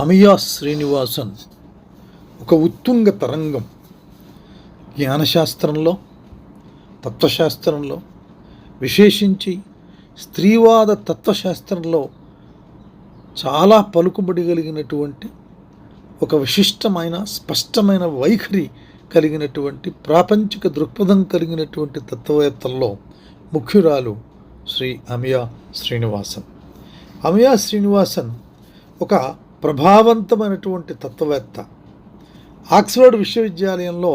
అమియా శ్రీనివాసన్ ఒక ఉత్తుంగ తరంగం. జ్ఞానశాస్త్రంలో, తత్వశాస్త్రంలో, విశేషించి స్త్రీవాద తత్వశాస్త్రంలో చాలా పలుకుబడి కలిగినటువంటి ఒక విశిష్టమైన స్పష్టమైన వైఖరి కలిగినటువంటి ప్రాపంచిక దృక్పథం కలిగినటువంటి తత్వవేత్తల్లో ముఖ్యురాలు శ్రీ అమియా శ్రీనివాసన్. అమియా శ్రీనివాసన్ ఒక ప్రభావవంతమైనటువంటి తత్వవేత్త. ఆక్స్ఫర్డ్ విశ్వవిద్యాలయంలో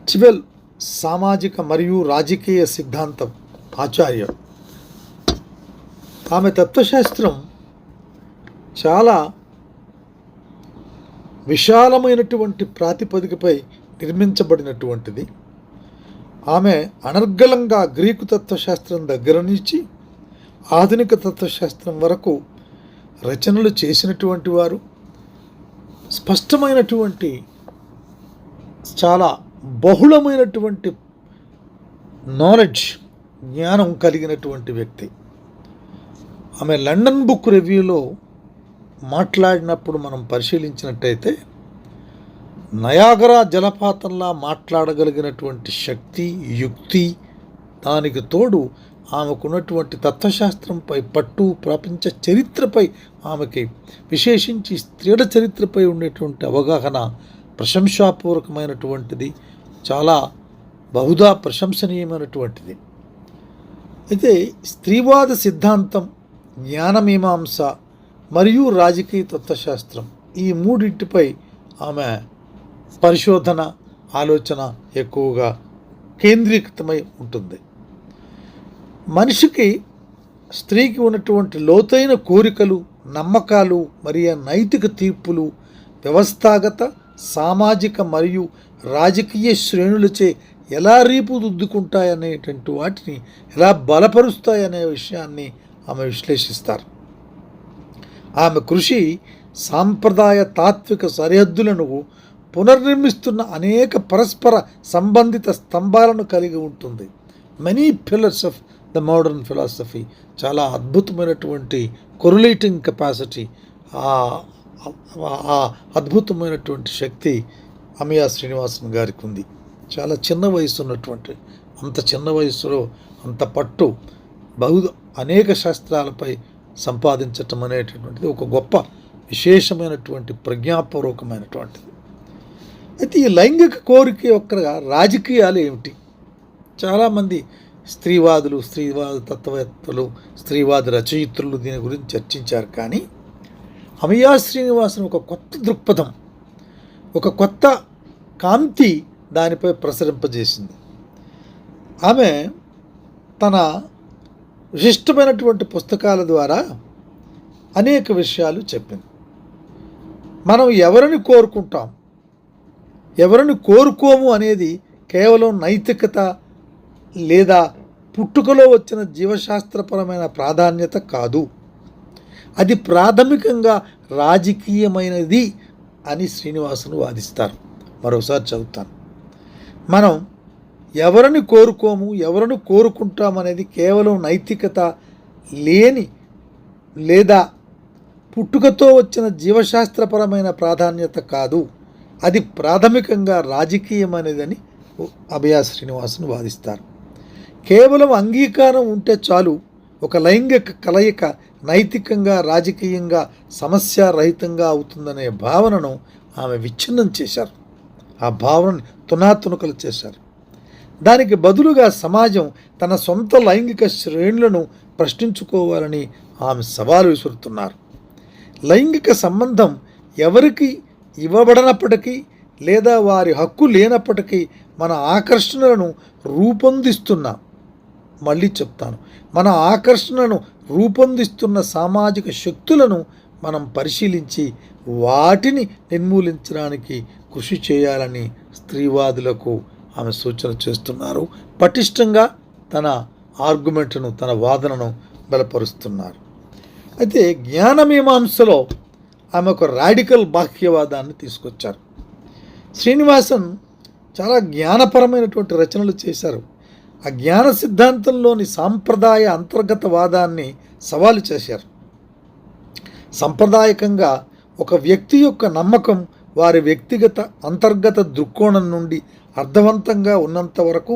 చివెల్ సామాజిక మరియు రాజకీయ సిద్ధాంతం ఆచార్య. ఆమె తత్వశాస్త్రం చాలా విశాలమైనటువంటి ప్రాతిపదికపై నిర్మించబడినటువంటిది. ఆమె అనర్గళంగా గ్రీకు తత్వశాస్త్రం దగ్గర నుంచి ఆధునిక తత్వశాస్త్రం వరకు రచనలు చేసినటువంటి వారు. స్పష్టమైనటువంటి చాలా బహుళమైనటువంటి నాలెడ్జ్, జ్ఞానం కలిగినటువంటి వ్యక్తి. ఆమె లండన్ బుక్ రివ్యూలో మాట్లాడినప్పుడు మనం పరిశీలించినట్టయితే నయాగరా జలపాతంలా మాట్లాడగలిగినటువంటి శక్తి, యుక్తి, దానికి తోడు ఆమెకున్నటువంటి తత్వశాస్త్రంపై పట్టు, ప్రపంచ చరిత్రపై ఆమెకి విశేషించి స్త్రీల చరిత్రపై ఉండేటువంటి అవగాహన ప్రశంసాపూర్వకమైనటువంటిది, చాలా బహుదా ప్రశంసనీయమైనటువంటిది. అయితే స్త్రీవాద సిద్ధాంతం, జ్ఞానమీమాంస మరియు రాజకీయ తత్వశాస్త్రం, ఈ మూడింటిపై ఆమె పరిశోధన, ఆలోచన ఎక్కువగా కేంద్రీకృతమై ఉంటుంది. మనిషికి, స్త్రీకి ఉన్నటువంటి లోతైన కోరికలు, నమ్మకాలు మరియు నైతిక తీర్పులు వ్యవస్థాగత, సామాజిక మరియు రాజకీయ శ్రేణులచే ఎలా రూపుదిద్దుకుంటాయనేటువంటి వాటిని ఎలా బలపరుస్తాయనే విషయాన్ని ఆమె విశ్లేషిస్తారు. ఆమె కృషి సాంప్రదాయ తాత్విక సరిహద్దులను పునర్నిర్మిస్తున్న అనేక పరస్పర సంబంధిత స్తంభాలను కలిగి ఉంటుంది. Many pillars of the modern philosophy. చాలా అద్భుతమైనటువంటి కొరిలేటింగ్ కెపాసిటీ, ఆ అద్భుతమైనటువంటి శక్తి అమియా శ్రీనివాసన్ గారికి ఉంది. చాలా చిన్న వయసు ఉన్నటువంటి, అంత చిన్న వయసులో అంత పట్టు, అనేక శాస్త్రాలపై సంపాదించటం అనేటటువంటిది ఒక గొప్ప విశేషమైనటువంటి ప్రజ్ఞాపూర్వకమైనటువంటిది. అయితే ఈ లైంగిక కోరిక యొక్క రాజకీయాలు ఏమిటి? చాలామంది స్త్రీవాదులు, స్త్రీవాద తత్వవేత్తలు, స్త్రీవాద రచయిత్రులు దీని గురించి చర్చించారు. కానీ అమియా శ్రీనివాసన్ ఒక కొత్త దృక్పథం, ఒక కొత్త కాంతి దానిపై ప్రసరింపజేసింది. ఆమె తన విశిష్టమైనటువంటి పుస్తకాల ద్వారా అనేక విషయాలు చెప్పింది. మనం ఎవరిని కోరుకుంటాం, ఎవరిని కోరుకోము అనేది కేవలం నైతికత లేదా పుట్టుకలో వచ్చిన జీవశాస్త్రపరమైన ప్రాధాన్యత కాదు. అది ప్రాథమికంగా రాజకీయమైనది అని శ్రీనివాసన్ వాదిస్తారు. మరోసారి చదువుతాను. మనం ఎవరిని కోరుకోము, ఎవరిని కోరుకుంటామనేది కేవలం నైతికత లేని లేదా పుట్టుకతో వచ్చిన జీవశాస్త్రపరమైన ప్రాధాన్యత కాదు, అది ప్రాథమికంగా రాజకీయమైనదని అమియా శ్రీనివాసన్ వాదిస్తారు. కేవలం అంగీకారం ఉంటే చాలు, ఒక లైంగిక కలయిక నైతికంగా, రాజకీయంగా సమస్యారహితంగా అవుతుందనే భావనను ఆమె విచ్ఛిన్నం చేశారు. ఆ భావనను తునాతునకలు చేశారు. దానికి బదులుగా సమాజం తన సొంత లైంగిక శ్రేణులను ప్రశ్నించుకోవాలని ఆమె సవాలు విసురుతున్నారు. లైంగిక సంబంధం ఎవరికి ఇవ్వబడనప్పటికీ లేదా వారి హక్కు లేనప్పటికీ మన ఆకర్షణలను రూపొందిస్తున్న, మళ్ళీ చెప్తాను, మన ఆకర్షణను రూపొందిస్తున్న సామాజిక శక్తులను మనం పరిశీలించి వాటిని నిర్మూలించడానికి కృషి చేయాలని స్త్రీవాదులకు ఆమె సూచన చేస్తున్నారు. పటిష్టంగా తన ఆర్గ్యుమెంట్ను, తన వాదనను బలపరుస్తున్నారు. అయితే జ్ఞానమీమాంసలో ఆమె ఒక రాడికల్ బాహ్యవాదాన్ని తీసుకొచ్చారు. శ్రీనివాసన్ చాలా జ్ఞానపరమైనటువంటి రచనలు చేశారు. ఆ జ్ఞాన సిద్ధాంతంలోని సాంప్రదాయ అంతర్గత వాదాన్ని సవాలు చేశారు. సంప్రదాయకంగా ఒక వ్యక్తి యొక్క నమ్మకం వారి వ్యక్తిగత అంతర్గత దృక్కోణం నుండి అర్థవంతంగా ఉన్నంత వరకు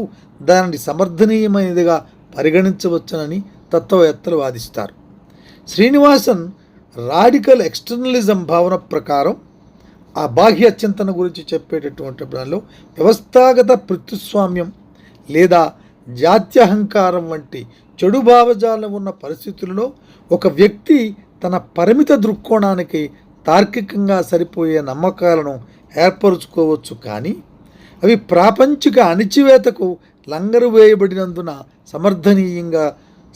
దానిని సమర్థనీయమైనదిగా పరిగణించవచ్చునని తత్వవేత్తలు వాదిస్తారు. శ్రీనివాసన్ రాడికల్ ఎక్స్టర్నలిజం భావన ప్రకారం ఆ బాహ్య చింతన గురించి చెప్పేటటువంటి దానిలో వ్యవస్థాగత ప్రతిస్వామ్యం లేదా జాత్యహంకారం వంటి చెడు భావజాలం ఉన్న పరిస్థితుల్లో ఒక వ్యక్తి తన పరిమిత దృక్కోణానికి తార్కికంగా సరిపోయే నమ్మకాలను ఏర్పరుచుకోవచ్చు, కానీ అవి ప్రాపంచిక అణిచివేతకు లంగరు వేయబడినందున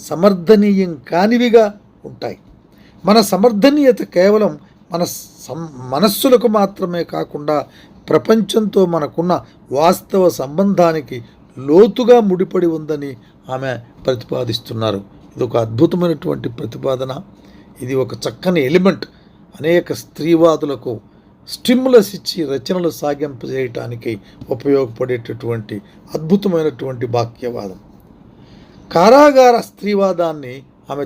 సమర్థనీయం కానివిగా ఉంటాయి. మన సమర్థనీయత కేవలం మన మనస్సులకు మాత్రమే కాకుండా ప్రపంచంతో మనకున్న వాస్తవ సంబంధానికి లోతుగా ముడిపడి ఉందని ఆమె ప్రతిపాదిస్తున్నారు. ఇది ఒక అద్భుతమైనటువంటి ప్రతిపాదన. ఇది ఒక చక్కని ఎలిమెంట్. అనేక స్త్రీవాదులకు స్టిమ్యులస్ ఇచ్చి రచనలు సాగింపజేయటానికి ఉపయోగపడేటటువంటి అద్భుతమైనటువంటి వాక్యవాదం. కారాగార స్త్రీవాదాన్ని ఆమె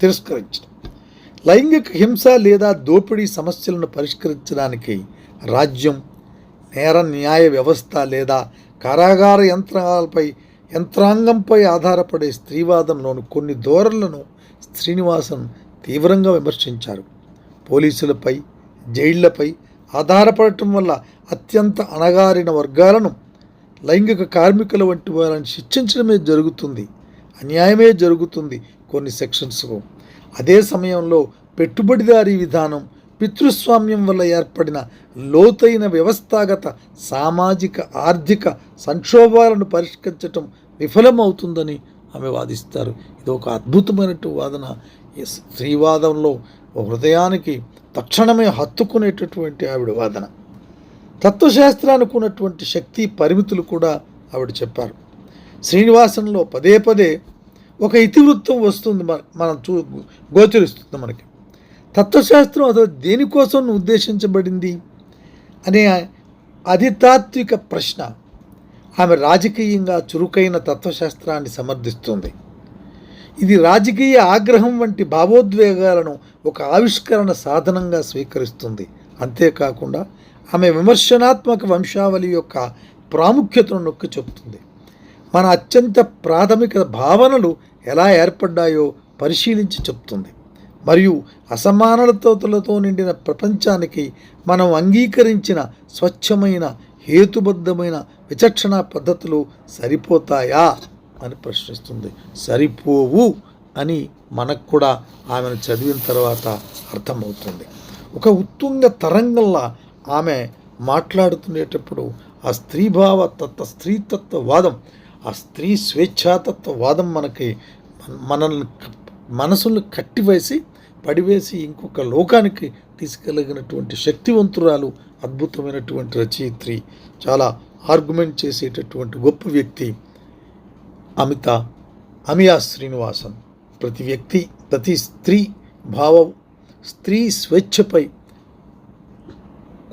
తిరస్కరించడం లైంగిక హింస లేదా దోపిడీ సమస్యలను పరిష్కరించడానికి రాజ్యం, నేర న్యాయ వ్యవస్థ లేదా కారాగార యంత్రాంగంపై ఆధారపడే స్త్రీవాదంలోని కొన్ని ధోరణులను శ్రీనివాసన్ తీవ్రంగా విమర్శించారు. పోలీసులపై, జైళ్లపై ఆధారపడటం వల్ల అత్యంత అణగారిన వర్గాలను, లైంగిక కార్మికుల వంటి వారిని శిక్షించడమే జరుగుతుంది, అన్యాయమే జరుగుతుంది కొన్ని సెక్షన్స్కు. అదే సమయంలో పెట్టుబడిదారీ విధానం, పితృస్వామ్యం వల్ల ఏర్పడిన లోతైన వ్యవస్థాగత సామాజిక ఆర్థిక సంక్షోభాలను పరిష్కరించటం విఫలమవుతుందని ఆమె వాదిస్తారు. ఇది ఒక అద్భుతమైనటువంటి వాదన. ఈ స్త్రీవాదంలో హృదయానికి తక్షణమే హత్తుకునేటటువంటి ఆవిడ వాదన. తత్వశాస్త్రానికి ఉన్నటువంటి శక్తి పరిమితులు కూడా ఆవిడ చెప్పారు. శ్రీనివాసంలో పదే పదే ఒక ఇతివృత్తం వస్తుంది, మనం గోచరిస్తుంది మనకి. తత్వశాస్త్రం అసలు దేనికోసం ఉద్దేశించబడింది అనే అధితాత్విక ప్రశ్న ఆమె రాజకీయంగా చురుకైన తత్వశాస్త్రాన్ని సమర్థిస్తుంది. ఇది రాజకీయ ఆగ్రహం వంటి భావోద్వేగాలను ఒక ఆవిష్కరణ సాధనంగా స్వీకరిస్తుంది. అంతేకాకుండా ఆమె విమర్శనాత్మక వంశావళి యొక్క ప్రాముఖ్యతను నొక్కి చెబుతుంది. మన అత్యంత ప్రాథమిక భావనలు ఎలా ఏర్పడ్డాయో పరిశీలించి చెప్తుంది. మరియు అసమానతలతో నిండిన ప్రపంచానికి మనం అంగీకరించిన స్వచ్ఛమైన హేతుబద్ధమైన విచక్షణ పద్ధతులు సరిపోతాయా అని ప్రశ్నిస్తుంది. సరిపోవు అని మనకు కూడా ఆమెను చదివిన తర్వాత అర్థమవుతుంది. ఒక ఉత్తుంగ తరంగంలా ఆమె మాట్లాడుతునేటప్పుడు ఆ స్త్రీతత్వవాదం, ఆ స్త్రీ స్వేచ్ఛాతత్వవాదం మనల్ని మనసులను కట్టివేసి పడివేసి ఇంకొక లోకానికి తీసుకెళ్ళగినటువంటి శక్తివంతురాలు, అద్భుతమైనటువంటి రచయిత్రి, చాలా ఆర్గ్యుమెంట్ చేసేటటువంటి గొప్ప వ్యక్తి అమియా శ్రీనివాసన్. ప్రతి స్త్రీ భావం, స్త్రీ స్వేచ్ఛపై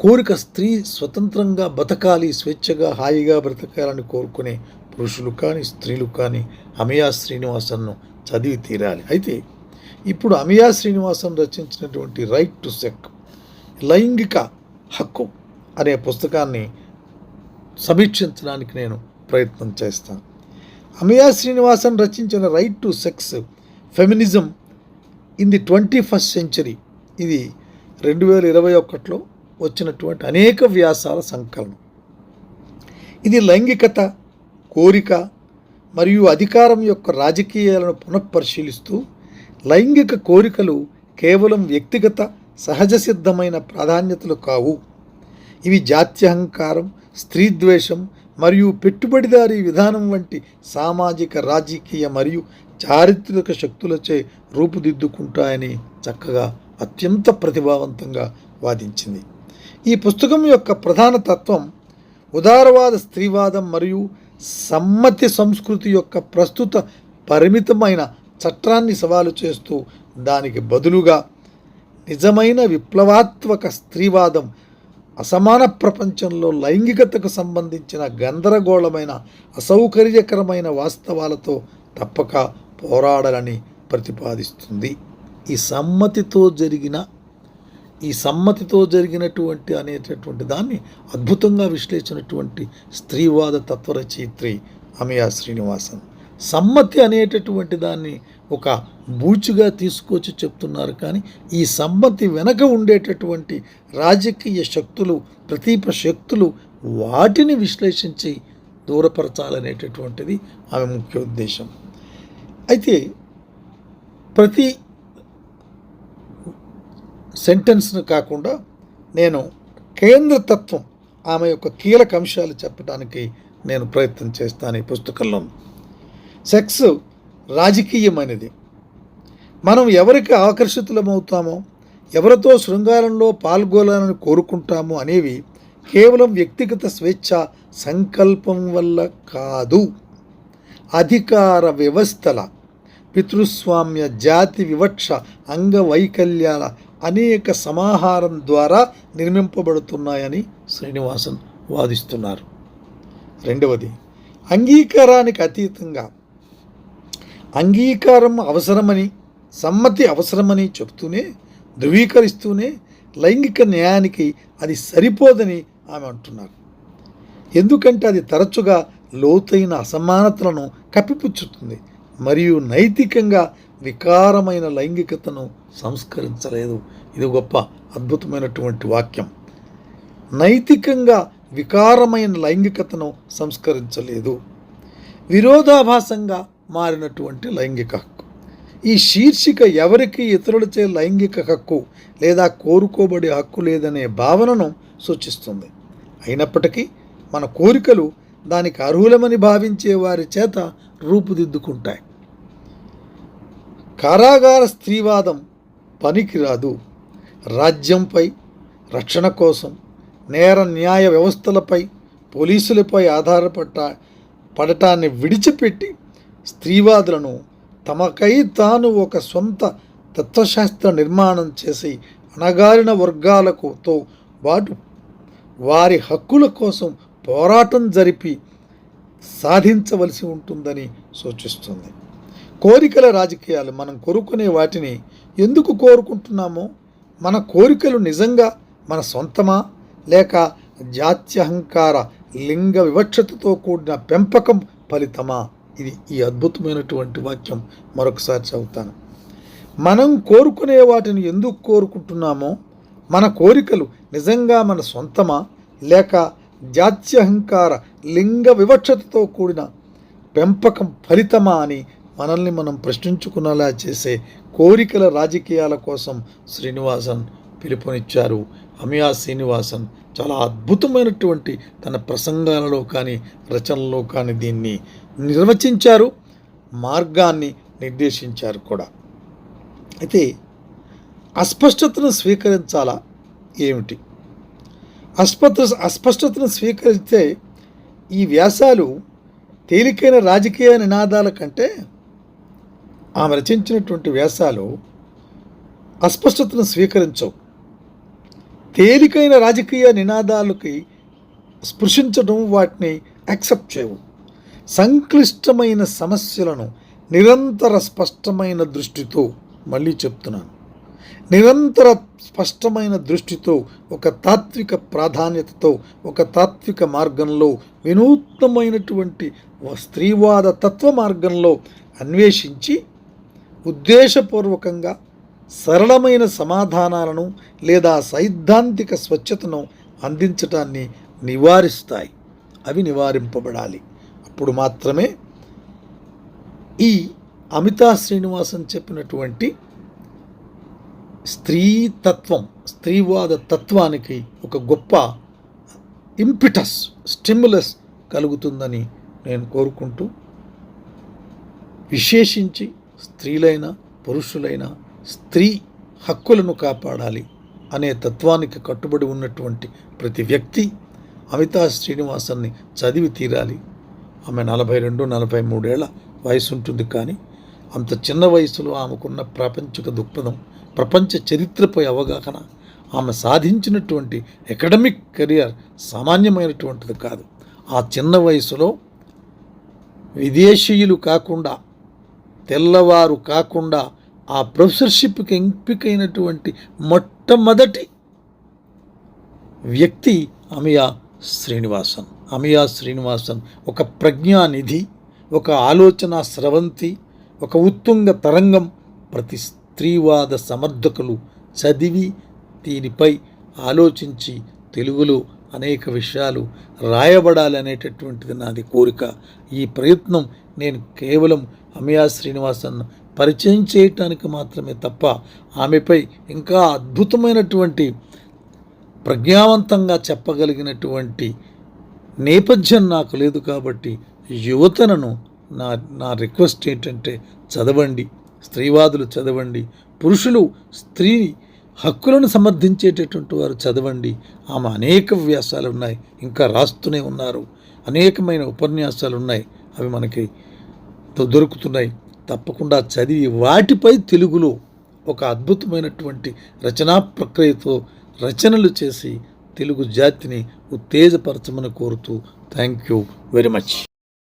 కోరిక, స్త్రీ స్వతంత్రంగా బతకాలి, స్వేచ్ఛగా హాయిగా బ్రతకాలని కోరుకునే పురుషులు కానీ స్త్రీలు కానీ అమియా శ్రీనివాసన్ను చదివి తీరాలి. అయితే ఇప్పుడు అమియా శ్రీనివాసన్ రచించినటువంటి రైట్ టు సెక్, లైంగిక హక్కు అనే పుస్తకాన్ని సమీక్షించడానికి నేను ప్రయత్నం చేస్తాను. అమియా శ్రీనివాసన్ రచించిన right to sex, feminism in the 21st century, ఇది 2021లో వచ్చినటువంటి అనేక వ్యాసాల సంకలనం. ఇది లైంగికత, కోరిక మరియు అధికారం యొక్క రాజకీయాలను పునఃపరిశీలిస్తూ, లైంగిక కోరికలు కేవలం వ్యక్తిగత సహజ సిద్ధమైన ప్రాధాన్యతలు కావు, ఇవి జాత్యహంకారం, స్త్రీద్వేషం మరియు పెట్టుబడిదారీ విధానం వంటి సామాజిక, రాజకీయ మరియు చారిత్రక శక్తులచే రూపుదిద్దుకుంటాయని చక్కగా అత్యంత ప్రతిభావంతంగా వాదించింది. ఈ పుస్తకం యొక్క ప్రధాన తత్వం ఉదారవాద స్త్రీవాదం మరియు సమ్మతి సంస్కృతి యొక్క ప్రస్తుత పరిమితమైన చట్టాన్ని సవాలు చేస్తూ, దానికి బదులుగా నిజమైన విప్లవాత్మక స్త్రీవాదం అసమాన ప్రపంచంలో లైంగికతకు సంబంధించిన గందరగోళమైన అసౌకర్యకరమైన వాస్తవాలతో తప్పక పోరాడాలని ప్రతిపాదిస్తుంది. ఈ సమ్మతితో జరిగినటువంటి అనేటటువంటి దాన్ని అద్భుతంగా విశ్లేషించినటువంటి స్త్రీవాద తత్వరచయిత్రి అమియా శ్రీనివాసన్. సమ్మతి అనేటటువంటి దాన్ని ఒక బూచుగా తీసుకొచ్చి చెప్తున్నారు, కానీ ఈ సమ్మతి వెనక ఉండేటటువంటి రాజకీయ శక్తులు, ప్రతీప శక్తులు, వాటిని విశ్లేషించి దూరపరచాలనేటటువంటిది ఆమె ముఖ్య ఉద్దేశం. అయితే ప్రతి సెంటెన్స్ను కాకుండా నేను కేంద్రతత్వం, ఆమె యొక్క కీలక అంశాలు చెప్పడానికి నేను ప్రయత్నం చేస్తాను ఈ పుస్తకంలో. సెక్స్ రాజకీయమైనది. మనం ఎవరికి ఆకర్షితులమవుతామో, ఎవరితో శృంగారంలో పాల్గొనాలని కోరుకుంటామో అనేవి కేవలం వ్యక్తిగత స్వేచ్ఛ సంకల్పం వల్ల కాదు. అధికార వ్యవస్థల, పితృస్వామ్య, జాతి వివక్ష, అంగవైకల్యాల అనేక సమాహారం ద్వారా నిర్మింపబడుతున్నాయని శ్రీనివాసన్ వాదిస్తున్నారు. రెండవది, అంగీకారానికి అతీతంగా అంగీకారం అవసరమని, సమ్మతి అవసరమని చెబుతూనే, ధృవీకరిస్తూనే లైంగిక న్యాయానికి అది సరిపోదని ఆమె అంటున్నారు. ఎందుకంటే అది తరచుగా లోతైన అసమానతలను కప్పిపుచ్చుతుంది మరియు నైతికంగా వికారమైన లైంగికతను సంస్కరించలేదు. ఇది గొప్ప అద్భుతమైనటువంటి వాక్యం. నైతికంగా వికారమైన లైంగికతను సంస్కరించలేదు. విరోధాభాసంగా మారినటువంటి లైంగిక హక్కు. ఈ శీర్షిక ఎవరికి ఇతరులచే లైంగిక హక్కు లేదా కోరుకోబడే హక్కు లేదనే భావనను సూచిస్తుంది. అయినప్పటికీ మన కోరికలు దానికి అర్హులమని భావించే వారి చేత రూపుదిద్దుకుంటాయి. కారాగార స్త్రీవాదం పనికిరాదు. రాజ్యంపై, రక్షణ కోసం, నేర న్యాయ వ్యవస్థలపై, పోలీసులపై పడటాన్ని విడిచిపెట్టి స్త్రీవాదులను తమకై తాను ఒక సొంత తత్వశాస్త్ర నిర్మాణం చేసి అణగారిన వర్గాలతో పాటు వారి హక్కుల కోసం పోరాటం జరిపి సాధించవలసి ఉంటుందని సూచిస్తుంది. కోరికల రాజకీయాలు. మనం కోరుకునే వాటిని ఎందుకు కోరుకుంటున్నామో, మన కోరికలు నిజంగా మన సొంతమా లేక జాత్యహంకార, లింగ వివక్షతతో కూడిన పెంపకం ఫలితమా? ఇది ఈ అద్భుతమైనటువంటి వాక్యం మరొకసారి చదువుతాను. మనం కోరుకునే వాటిని ఎందుకు కోరుకుంటున్నామో, మన కోరికలు నిజంగా మన సొంతమా లేక జాత్యహంకార, లింగ వివక్షతతో కూడిన పెంపకం ఫలితమా అని మనల్ని మనం ప్రశ్నించుకునేలా చేసే కోరికల రాజకీయాల కోసం శ్రీనివాసన్ పిలుపునిచ్చారు. అమియా శ్రీనివాసన్ చాలా అద్భుతమైనటువంటి తన ప్రసంగాలలో కానీ రచనలో కానీ దీన్ని నిర్వచించారు, మార్గాన్ని నిర్దేశించారు కూడా. అయితే అస్పష్టతను స్వీకరించాలా ఏమిటి? అస్పష్టతను స్వీకరిస్తే ఈ వ్యాసాలు తేలికైన రాజకీయ నినాదాల కంటే ఆమె రచించినటువంటి వ్యాసాలు అస్పష్టతను స్వీకరించవు. తేలికైన రాజకీయ నినాదాలకి స్పృశించడం, వాటిని యాక్సెప్ట్ చేయవు. సంక్లిష్టమైన సమస్యలను నిరంతర స్పష్టమైన దృష్టితో, మళ్ళీ చెప్తున్నాను, నిరంతర స్పష్టమైన దృష్టితో, ఒక తాత్విక ప్రాధాన్యతతో, ఒక తాత్విక మార్గంలో, వినూత్నమైనటువంటి స్త్రీవాద తత్వ మార్గంలో అన్వేషించి ఉద్దేశపూర్వకంగా సరళమైన సమాధానాలను లేదా సైద్ధాంతిక స్వచ్ఛతను అందించటాన్ని నివారిస్తాయి. అవి నివారింపబడాలి. అప్పుడు మాత్రమే ఈ అమితా శ్రీనివాసన్ చెప్పినటువంటి స్త్రీతత్వం, స్త్రీవాద తత్వానికి ఒక గొప్ప ఇంపిటస్, స్టిమ్యులస్ కలుగుతుందని నేను కోరుకుంటూ, విశేషించి స్త్రీలైన పురుషులైన స్త్రీ హక్కులను కాపాడాలి అనే తత్వానికి కట్టుబడి ఉన్నటువంటి ప్రతి వ్యక్తి అమితా శ్రీనివాసన్ని చదివి తీరాలి. ఆమె 42-43 ఏళ్ల వయసు ఉంటుంది, కానీ అంత చిన్న వయసులో ఆమెకున్న ప్రాపంచిక దృక్పథం, ప్రపంచ చరిత్రపై అవగాహన, ఆమె సాధించినటువంటి అకాడమిక్ కెరియర్ సామాన్యమైనటువంటిది కాదు. ఆ చిన్న వయసులో విదేశీయులు కాకుండా, తెల్లవారు కాకుండా ఆ ప్రొఫెసర్షిప్కి ఎంపికైనటువంటి మొట్టమొదటి వ్యక్తి అమియా శ్రీనివాసన్. అమియా శ్రీనివాసన్ ఒక ప్రజ్ఞానిధి, ఒక ఆలోచన స్రవంతి, ఒక ఉత్తుంగ తరంగం. ప్రతి స్త్రీవాద సమర్థకులు చదివి దీనిపై ఆలోచించి తెలుగులో అనేక విషయాలు రాయబడాలనేటటువంటిది నాది కోరిక. ఈ ప్రయత్నం నేను కేవలం అమియా శ్రీనివాసన్ పరిచయం చేయటానికి మాత్రమే తప్ప ఆమెపై ఇంకా అద్భుతమైనటువంటి ప్రజ్ఞావంతంగా చెప్పగలిగినటువంటి నేపథ్యం నాకు లేదు. కాబట్టి యువతను నా రిక్వెస్ట్ ఏంటంటే చదవండి, స్త్రీవాదులు చదవండి, పురుషులు స్త్రీ హక్కులను సమర్థించేటటువంటి వారు చదవండి. ఆమె అనేక వ్యాసాలు ఉన్నాయి, ఇంకా రాస్తూనే ఉన్నారు. అనేకమైన ఉపన్యాసాలు ఉన్నాయి, అవి మనకి దొరుకుతున్నాయి. తప్పకుండా చదివి వాటిపై తెలుగులో ఒక అద్భుతమైనటువంటి రచనా ప్రక్రియతో రచనలు చేసి తెలుగు జాతిని ఉత్తేజపరచమని కోరుతూ థ్యాంక్ యూ వెరీ మచ్.